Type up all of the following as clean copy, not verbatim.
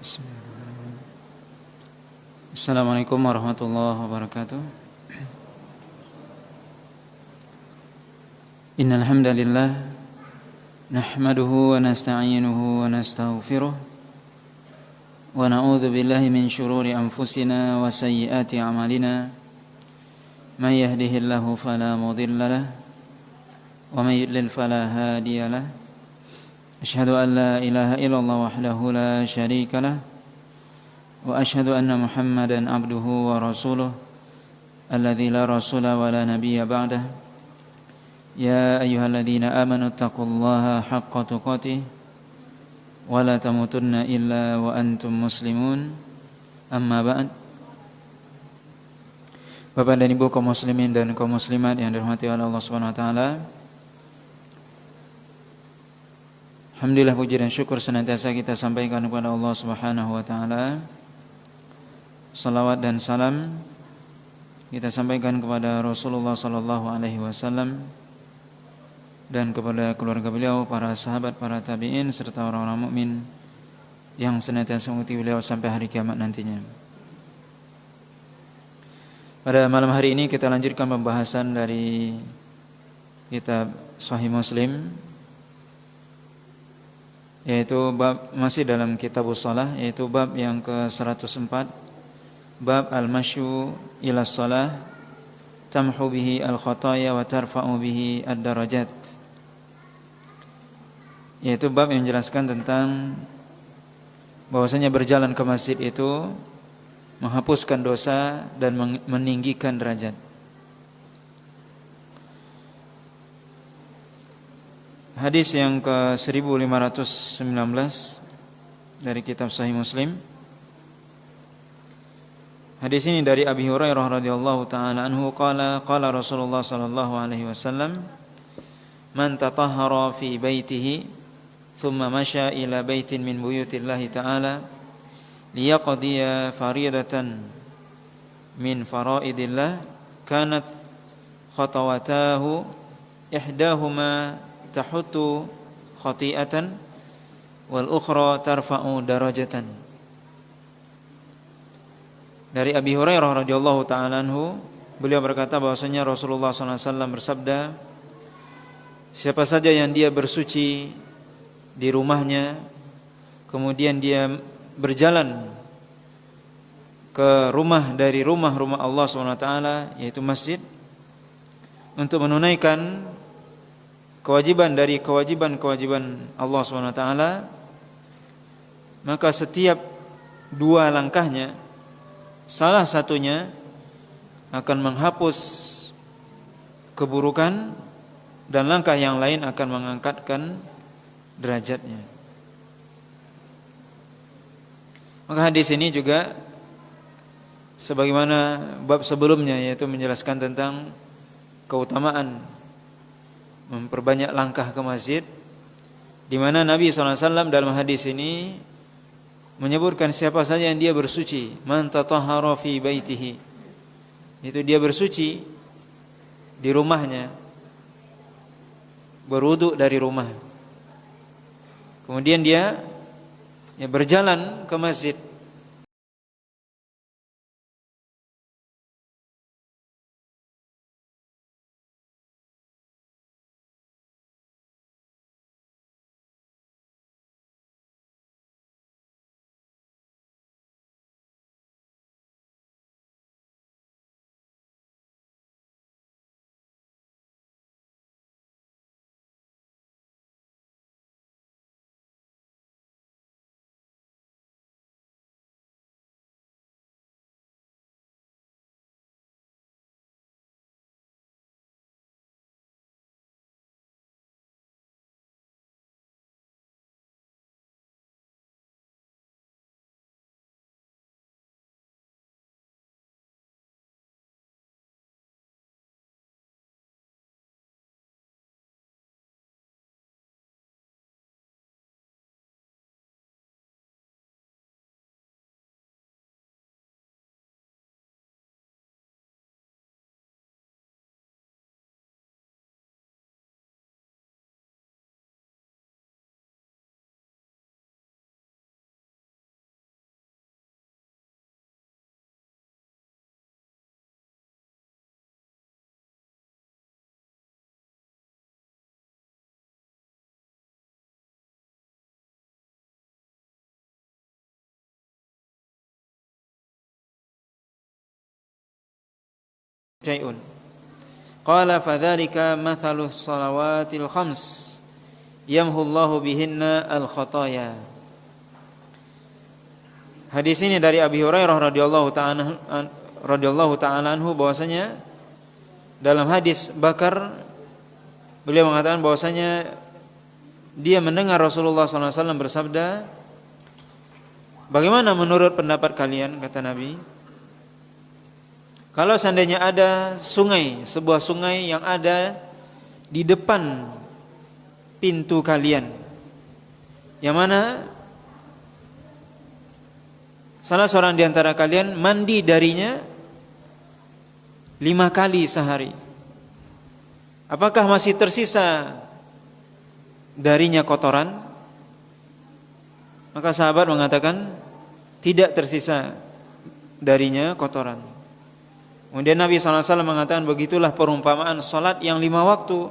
Bismillahirrahmanirrahim. Assalamualaikum warahmatullahi wabarakatuh. Innal hamdalillah nahmaduhu wa nasta'inuhu wa nastaghfiruh wa na'udzu billahi min shururi anfusina wa sayyiati a'malina. May yahdihillahu fala mudilla lahu wa may yudlil fala hadiya lahu. Asyhadu an la ilaha illallah wahdahu la syarika lahu wa asyhadu anna Muhammadan abduhu wa rasuluh alladzi la rasula wa la nabiyya ba'dah. Ya ayyuhalladzina amanu taqullaha haqqa tuqatih wa la tamutunna illa wa antum muslimun. Amma ba'd. Bapak dan Ibu kaum muslimin dan kaum muslimat yang dirahmati oleh Allah Subhanahu wa taala. Alhamdulillah, puji dan syukur senantiasa kita sampaikan kepada Allah Subhanahu wa taala. Salawat dan salam kita sampaikan kepada Rasulullah sallallahu alaihi wasallam dan kepada keluarga beliau, para sahabat, para tabi'in serta orang-orang mukmin yang senantiasa mengikuti beliau sampai hari kiamat nantinya. Pada malam hari ini kita lanjutkan pembahasan dari kitab Sahih Muslim, yaitu bab masih dalam Kitabus Shalah, yaitu bab yang ke-104, bab al-masyu ila shalah tamhu bihi al-khataya wa tarfa'u bihi ad-darajat, yaitu bab yang menjelaskan tentang bahwasanya berjalan ke masjid itu menghapuskan dosa dan meninggikan derajat. Hadis yang ke-1519 dari kitab Sahih Muslim. Hadis ini dari Abi Hurairah radhiyallahu taala anhu qala Rasulullah sallallahu alaihi wasallam, man tatahhara fi baitihi thumma masya ila baitin min buyutillahi ta'ala liyaqdiya faridatan min faraidillah kanat khatawatahu ihdahuma tahutu khati'atan wal ukhra tarfa'u darajatan. Dari Abi Hurairah radhiyallahu ta'ala anhu, beliau berkata bahwasanya Rasulullah SAW bersabda, siapa saja yang dia bersuci di rumahnya, kemudian dia berjalan ke rumah dari rumah-rumah Allah SWT, yaitu masjid, untuk menunaikan kewajiban dari kewajiban Allah SWT, maka setiap dua langkahnya salah satunya akan menghapus keburukan dan langkah yang lain akan mengangkatkan derajatnya. Maka hadis ini juga sebagaimana bab sebelumnya, yaitu menjelaskan tentang keutamaan memperbanyak langkah ke masjid, di mana Nabi SAW dalam hadis ini menyebutkan siapa saja yang dia bersuci, man tatahhara fi baitihi, itu dia bersuci di rumahnya, berwudu dari rumah, kemudian dia berjalan ke masjid, syai'un. Qala fadzalika mathalus salawatil khams yamhullahu bihinna al-khataya. Hadis ini dari Abi Hurairah radhiyallahu ta'ala anhu bahwasanya dalam hadis Bakar beliau mengatakan bahwasanya dia mendengar Rasulullah SAW bersabda, bagaimana menurut pendapat kalian, kata Nabi, kalau seandainya ada sungai, sebuah sungai yang ada di depan pintu kalian, yang mana salah seorang di antara kalian mandi darinya 5 kali sehari, apakah masih tersisa darinya kotoran? Maka sahabat mengatakan tidak tersisa darinya kotoran. Kemudian Nabi SAW mengatakan begitulah perumpamaan salat yang 5 waktu,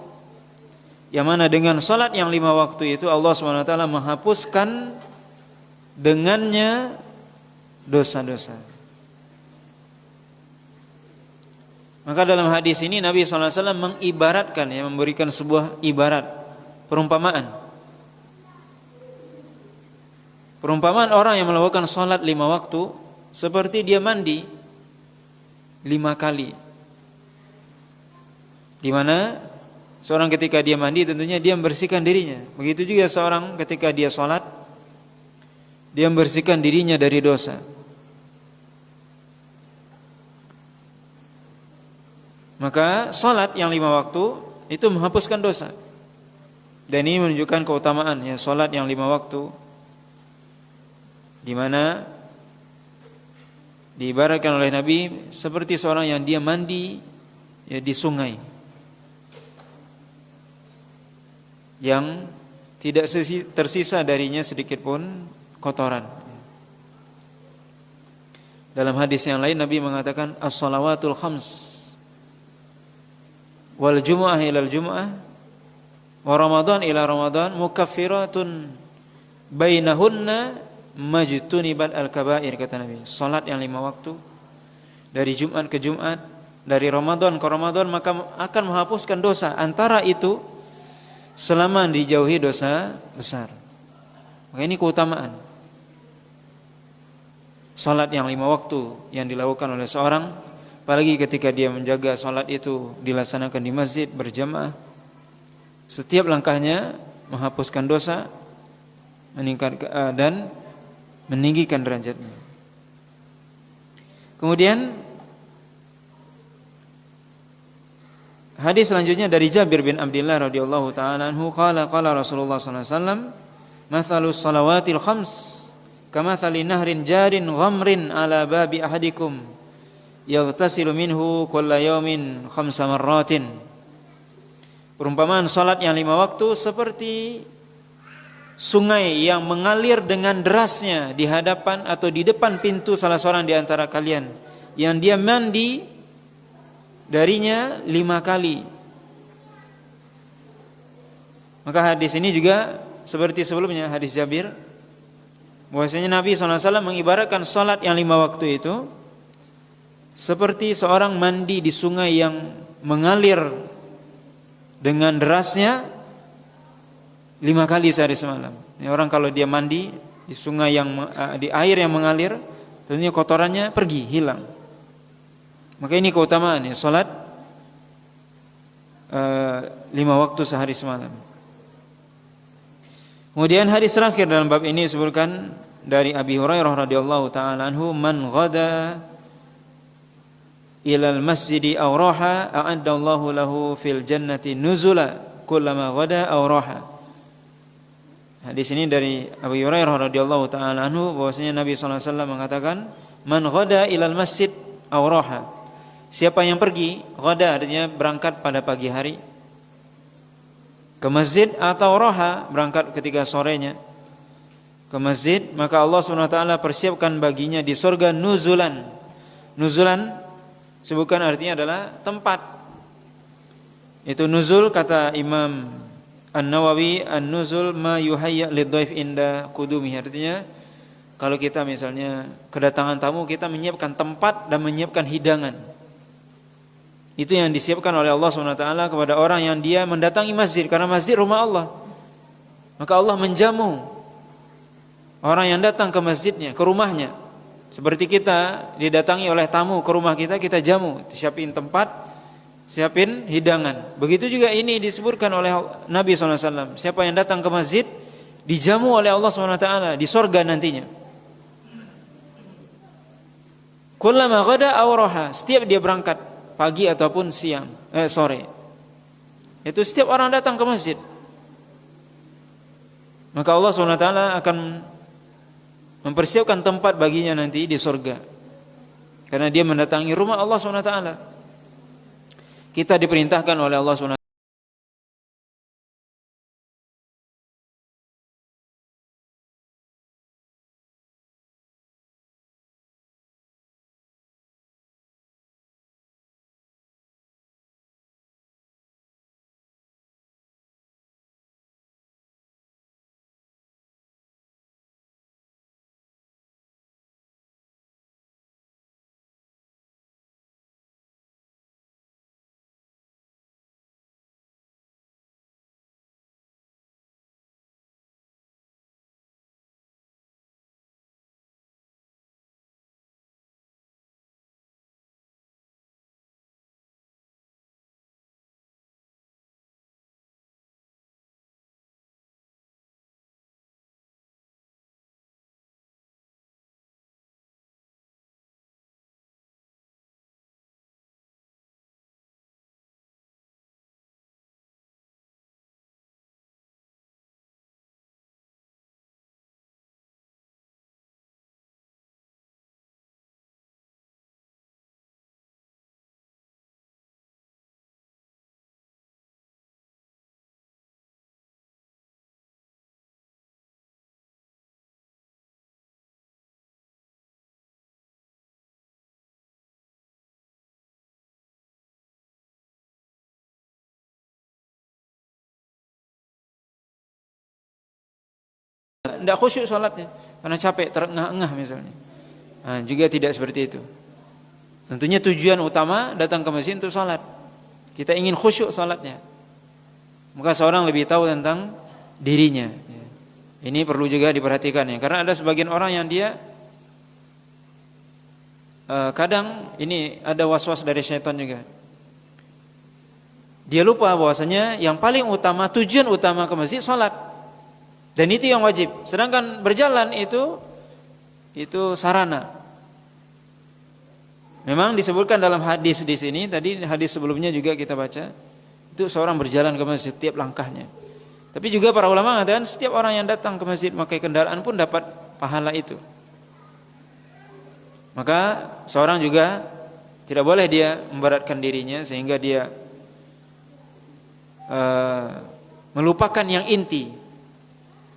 yang mana dengan salat yang 5 waktu itu Allah SWT menghapuskan dengannya dosa-dosa. Maka dalam hadis ini Nabi SAW mengibaratkan, memberikan sebuah ibarat, perumpamaan orang yang melakukan salat 5 waktu seperti dia mandi 5 kali. Di mana seorang ketika dia mandi tentunya dia membersihkan dirinya. Begitu juga seorang ketika dia salat, dia membersihkan dirinya dari dosa. Maka salat yang 5 waktu itu menghapuskan dosa. Dan ini menunjukkan keutamaan ya salat yang 5 waktu, di mana diibaratkan oleh Nabi seperti seorang yang dia mandi ya di sungai yang tidak tersisa darinya sedikit pun kotoran. Dalam hadis yang lain Nabi mengatakan as-salawatul khams wal jumu'ah ilal jumu'ah wa Ramadan ila Ramadan mukaffiratun bainahunna majtunibat al-kaba'ir, kata Nabi. Salat yang 5 waktu dari Jumat ke Jumat, dari Ramadan ke Ramadan, maka akan menghapuskan dosa antara itu selama dijauhi dosa besar. Maka ini keutamaan salat yang 5 waktu yang dilakukan oleh seorang, apalagi ketika dia menjaga salat itu dilaksanakan di masjid berjamaah. Setiap langkahnya menghapuskan dosa, meningkatkan dan meninggikan derajatnya. Kemudian hadis selanjutnya dari Jabir bin Abdullah radhiyallahu taala anhu qala Rasulullah sallallahu alaihi wasallam mathalus salawatil khams kamathali nahrin jarin ghamrin ala babi ahadikum yaghtasilu minhu kulla yawmin 5 marratin. Perumpamaan salat yang 5 waktu seperti sungai yang mengalir dengan derasnya di hadapan atau di depan pintu salah seorang di antara kalian, yang dia mandi darinya 5 kali. Maka hadis ini juga seperti sebelumnya hadis Jabir, bahwasanya Nabi SAW mengibaratkan salat yang 5 waktu itu seperti seorang mandi di sungai yang mengalir dengan derasnya 5 kali sehari semalam. Ini orang kalau dia mandi di sungai yang di air yang mengalir, tentunya kotorannya pergi, hilang. Maka ini keutamaan ya salat 5 waktu sehari semalam. Kemudian hadis terakhir dalam bab ini disebutkan dari Abi Hurairah radhiyallahu taala anhu, man ghada ilal masjidi aw raha a'addallahu lahu fil jannati nuzula kullama ghada aw raha. Hadis ini dari Abu Hurairah radhiyallahu taala anhu bahwasanya Nabi sallallahu alaihi wasallam mengatakan man ghada ilal masjid aw raha, siapa yang pergi, ghada artinya berangkat pada pagi hari ke masjid, atau raha berangkat ketika sorenya ke masjid, maka Allah Subhanahu wa taala persiapkan baginya di surga nuzulan. Nuzulan sebutkan artinya adalah tempat. Itu nuzul kata Imam An-Nawawi, an-nuzul ma yuhayya lidhaif inda qudumi. Artinya kalau kita misalnya kedatangan tamu, kita menyiapkan tempat dan menyiapkan hidangan. Itu yang disiapkan oleh Allah SWT kepada orang yang dia mendatangi masjid, karena masjid rumah Allah. Maka Allah menjamu orang yang datang ke masjidnya, ke rumahnya. Seperti kita didatangi oleh tamu ke rumah kita, kita jamu, siapin tempat, siapin hidangan. Begitu juga ini disebutkan oleh Nabi SAW. Siapa yang datang ke masjid dijamu oleh Allah SWT di sorga nantinya. Kullama ghada aw raha, setiap dia berangkat pagi ataupun sore. Itu setiap orang datang ke masjid, maka Allah SWT akan mempersiapkan tempat baginya nanti di surga, karena dia mendatangi rumah Allah SWT. Kita diperintahkan oleh Allah SWT tidak khusyuk sholatnya karena capek, terengah-engah misalnya. Nah, juga tidak seperti itu. Tentunya tujuan utama datang ke masjid untuk sholat. Kita ingin khusyuk sholatnya, maka seorang lebih tahu tentang dirinya. Ini perlu juga diperhatikan ya, karena ada sebagian orang yang dia kadang ini ada was-was dari syaitan juga. Dia lupa bahwasanya yang paling utama, tujuan utama ke masjid sholat. Dan itu yang wajib. Sedangkan berjalan itu sarana. Memang disebutkan dalam hadis di sini, tadi hadis sebelumnya juga kita baca, itu seorang berjalan ke masjid setiap langkahnya. Tapi juga para ulama mengatakan setiap orang yang datang ke masjid memakai kendaraan pun dapat pahala itu. Maka seorang juga tidak boleh dia memberatkan dirinya sehingga dia melupakan yang inti.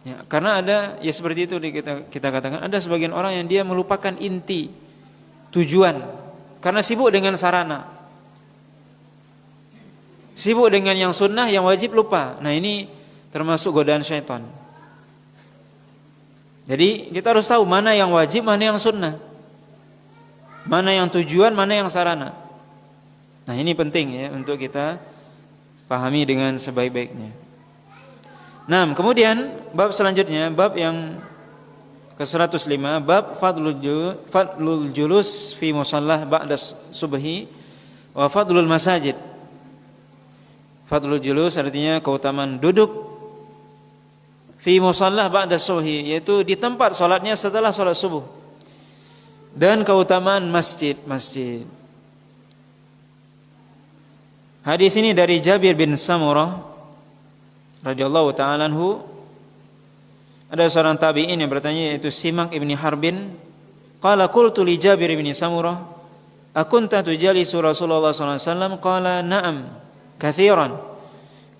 Ya, karena ada ya seperti itu kita katakan ada sebagian orang yang dia melupakan inti tujuan karena sibuk dengan sarana, sibuk dengan yang sunnah, yang wajib lupa. Nah ini termasuk godaan syaitan. Jadi kita harus tahu mana yang wajib, mana yang sunnah, mana yang tujuan, mana yang sarana. Nah ini penting ya untuk kita pahami dengan sebaik-baiknya. Nah, kemudian bab selanjutnya, bab yang ke-105, bab fadlul julus fi musallah ba'da subhi wa fadlul masajid. Fadlul julus artinya keutamaan duduk fi musallah ba'da subhi, yaitu di tempat salatnya setelah salat subuh. Dan keutamaan masjid. Hadis ini dari Jabir bin Samurah radhiyallahu ta'ala anhu. Ada seorang tabi'in yang bertanya, yaitu Simak ibni Harbin. Qala qultu li Jabir ibni Samurah, akunta tujalisu Rasulullah sallallahu alaihi wasallam? Qala na'am katsiran.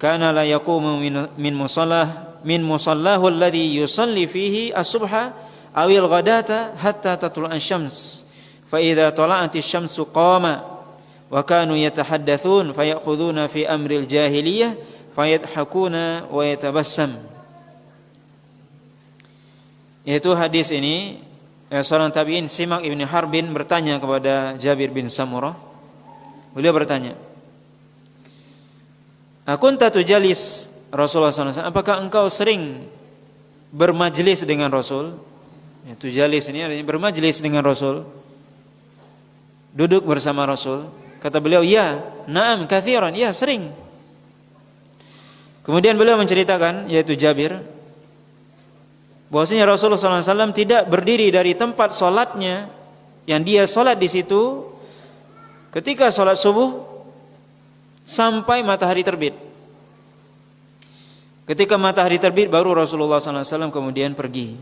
Kana la yaqumu min musallahu alladhi yusalli fihi as-subha awil ghadata hatta tatlu'a asy-syams. Fa idza tala'ati asy-syamsu qama wa kanu yatahaddatsun fayakhuduna fi amril jahiliyah fayadhakuna wa yatabassam. Yaitu hadis ini seorang tabi'in Simak ibni Harbin bertanya kepada Jabir bin Samurah. Beliau bertanya, Akunta tujalis Rasulullah SAW, apakah engkau sering bermajlis dengan Rasul? Ya, tujalis ini artinya bermajlis dengan Rasul, duduk bersama Rasul. Kata beliau, ya, na'am kathiran, ya sering. Kemudian beliau menceritakan, yaitu Jabir, bahwasanya Rasulullah SAW tidak berdiri dari tempat solatnya yang dia solat di situ ketika solat subuh sampai matahari terbit. Ketika matahari terbit baru Rasulullah SAW kemudian pergi,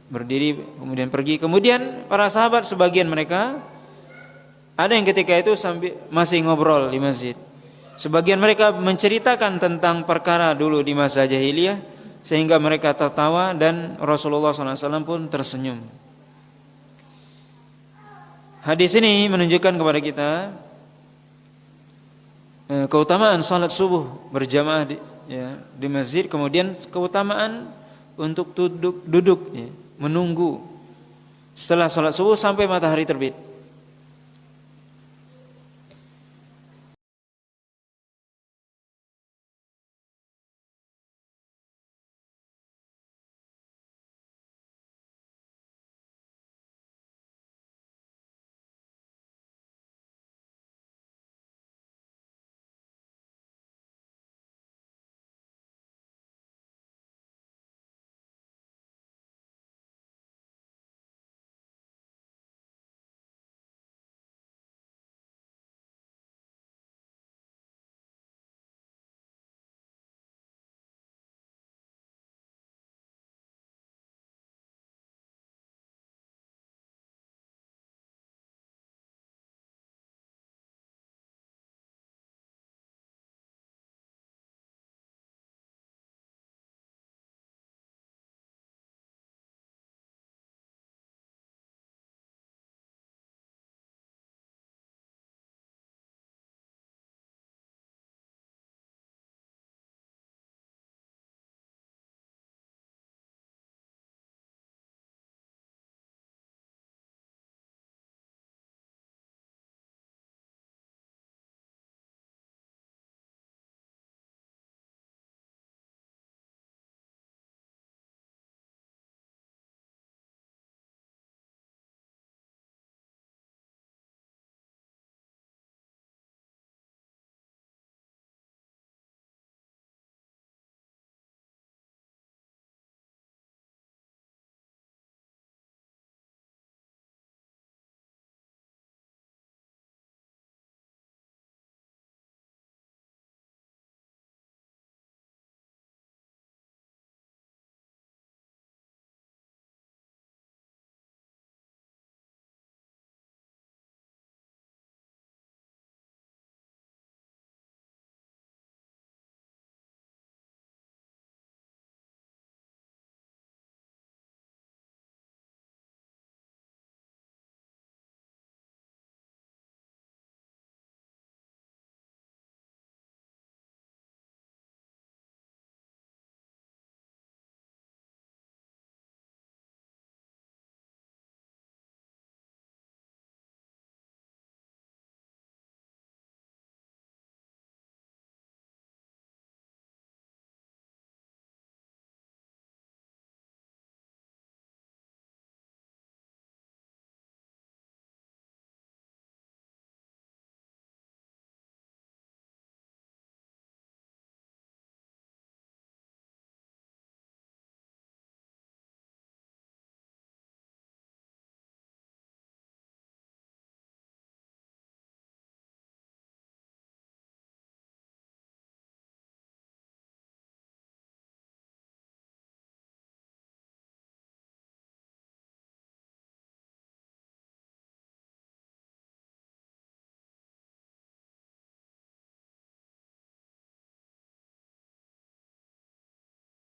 berdiri kemudian pergi. Kemudian para sahabat sebagian mereka ada yang ketika itu sambil masih ngobrol di masjid. Sebagian mereka menceritakan tentang perkara dulu di masa jahiliyah sehingga mereka tertawa dan Rasulullah SAW pun tersenyum. Hadis ini menunjukkan kepada kita keutamaan salat subuh berjamaah di masjid, kemudian keutamaan untuk duduk ya, menunggu setelah salat subuh sampai matahari terbit.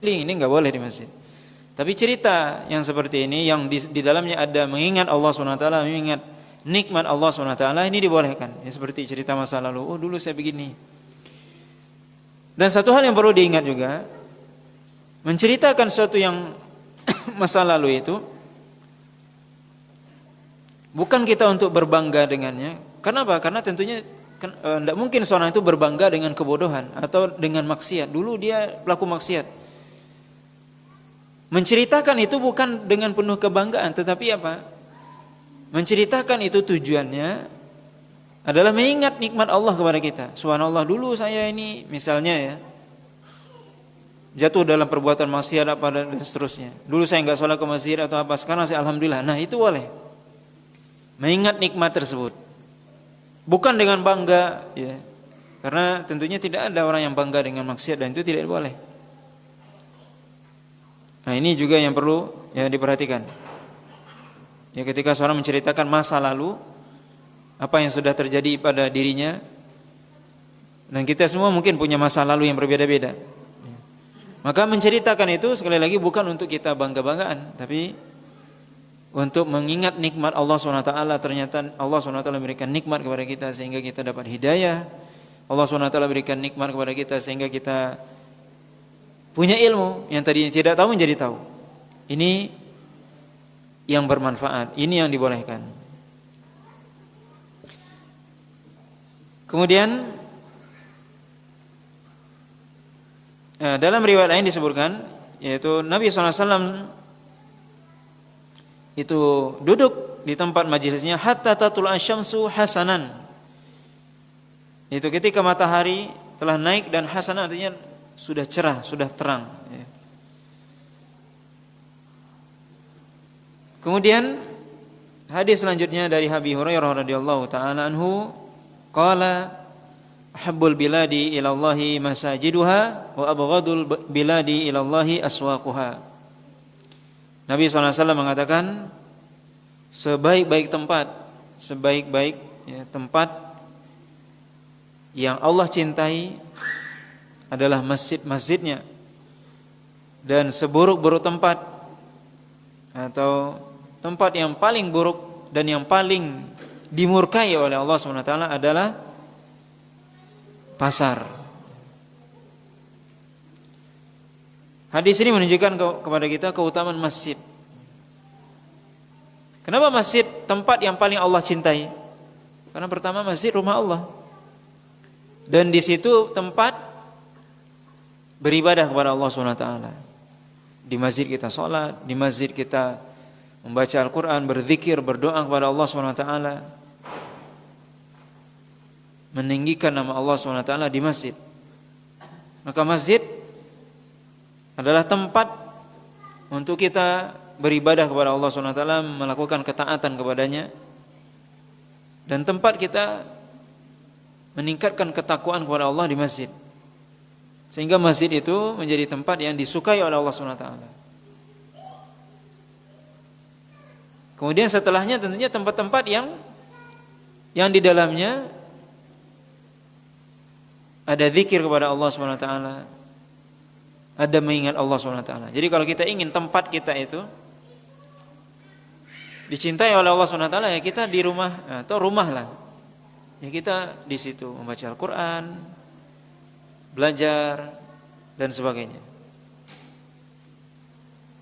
Ini nggak boleh di masjid. Tapi cerita yang seperti ini yang di dalamnya ada mengingat Allah SWT, mengingat nikmat Allah SWT, ini dibolehkan. Ya, seperti cerita masa lalu. Oh dulu saya begini. Dan satu hal yang perlu diingat juga, menceritakan sesuatu yang masa lalu itu bukan kita untuk berbangga dengannya. Kenapa? Karena tentunya Tidak mungkin seorang itu berbangga dengan kebodohan atau dengan maksiat. Dulu dia pelaku maksiat. Menceritakan itu bukan dengan penuh kebanggaan, tetapi apa? Menceritakan itu tujuannya adalah mengingat nikmat Allah kepada kita. Subhanallah, dulu saya ini misalnya ya, jatuh dalam perbuatan maksiat apa dan seterusnya. Dulu saya enggak sholat ke masjid atau apa, sekarang saya alhamdulillah. Nah, itu boleh. Mengingat nikmat tersebut. Bukan dengan bangga ya. Karena tentunya tidak ada orang yang bangga dengan maksiat dan itu tidak boleh. Nah, ini juga yang perlu ya diperhatikan. Ya, ketika seorang menceritakan masa lalu, apa yang sudah terjadi pada dirinya, dan kita semua mungkin punya masa lalu yang berbeda-beda. Maka menceritakan itu sekali lagi bukan untuk kita bangga-banggaan, tapi untuk mengingat nikmat Allah SWT. Ternyata Allah SWT memberikan nikmat kepada kita sehingga kita dapat hidayah. Allah SWT berikan nikmat kepada kita sehingga kita punya ilmu yang tadinya tidak tahu menjadi tahu. Ini yang bermanfaat, ini yang dibolehkan. Kemudian dalam riwayat lain disebutkan, yaitu Nabi SAW itu duduk di tempat majelisnya hatta tatul asyamsu hasanan. Itu ketika matahari telah naik dan hasanan artinya sudah cerah, sudah terang. Kemudian hadis selanjutnya dari Abi Hurairah radhiyallahu taala anhu, qala habbul biladi ila Allahi masajiduha wa abghadul biladi ila Allahi aswaquha. Nabi SAW mengatakan sebaik-baik tempat yang Allah cintai adalah masjid-masjidnya, dan seburuk-buruk tempat atau tempat yang paling buruk dan yang paling dimurkai oleh Allah SWT adalah pasar. Hadis ini menunjukkan kepada kita keutamaan masjid. Kenapa masjid tempat yang paling Allah cintai? Karena pertama masjid rumah Allah, dan di situ tempat beribadah kepada Allah SWT. Di masjid kita sholat, di masjid kita membaca Al-Quran, berzikir, berdoa kepada Allah SWT, meninggikan nama Allah SWT di masjid. Maka masjid adalah tempat untuk kita beribadah kepada Allah SWT, melakukan ketaatan kepadanya, dan tempat kita meningkatkan ketakwaan kepada Allah di masjid, sehingga masjid itu menjadi tempat yang disukai oleh Allah SWT. Kemudian setelahnya tentunya tempat-tempat yang di dalamnya ada zikir kepada Allah SWT, ada mengingat Allah SWT. Jadi kalau kita ingin tempat kita itu dicintai oleh Allah SWT, ya kita di rumah atau rumah lah. Ya kita di situ membaca Al-Quran, belajar dan sebagainya.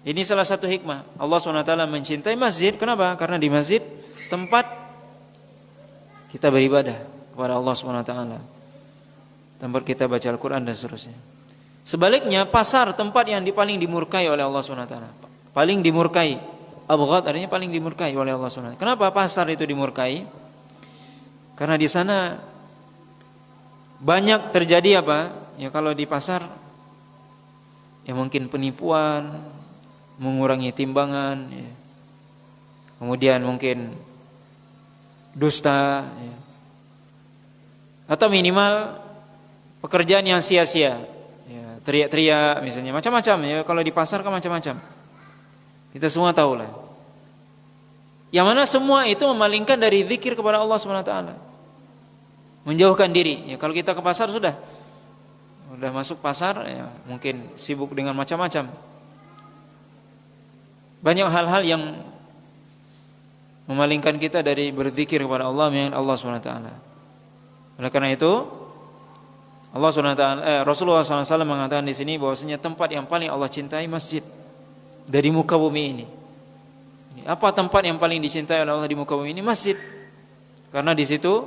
Ini salah satu hikmah Allah SWT mencintai masjid. Kenapa? Karena di masjid tempat kita beribadah kepada Allah SWT, tempat kita baca Al-Quran dan seterusnya. Sebaliknya pasar tempat yang paling dimurkai oleh Allah SWT. Paling dimurkai, abghad artinya paling dimurkai oleh Allah SWT. Kenapa pasar itu dimurkai? Karena di sana banyak terjadi apa? Ya kalau di pasar ya mungkin penipuan, mengurangi timbangan, ya. Kemudian mungkin dusta, ya. Atau minimal pekerjaan yang sia-sia, ya, teriak-teriak misalnya, macam-macam ya. Kalau di pasar kan macam-macam, kita semua tahu lah. Yang mana semua itu memalingkan dari zikir kepada Allah SWT, menjauhkan diri. Ya, kalau kita ke pasar sudah masuk pasar, ya, mungkin sibuk dengan macam-macam. Banyak hal-hal yang memalingkan kita dari berzikir kepada Allah, mengingat Allah SWT. Oleh karena itu Allah SWT, Rasulullah SAW mengatakan di sini bahwasanya tempat yang paling Allah cintai masjid dari muka bumi ini. Apa tempat yang paling dicintai oleh Allah di muka bumi ini? Masjid. Karena di situ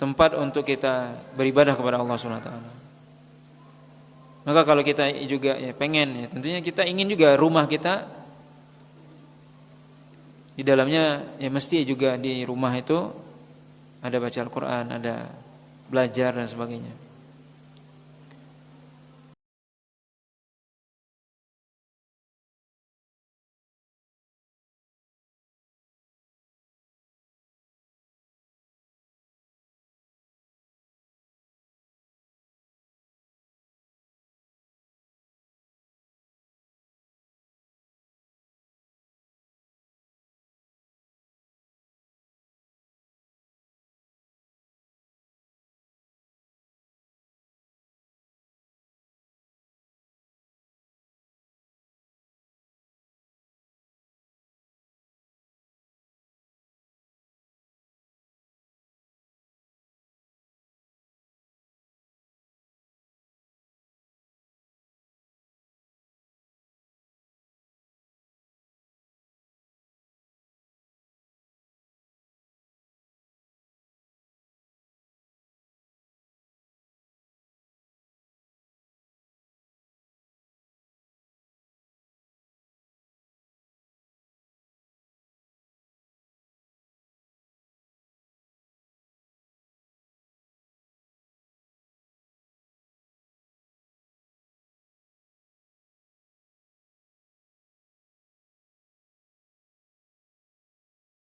tempat untuk kita beribadah kepada Allah Subhanahu wa taala. Maka kalau kita juga ya pengen ya, tentunya kita ingin juga rumah kita di dalamnya ya mesti juga di rumah itu ada baca Al-Qur'an, ada belajar dan sebagainya.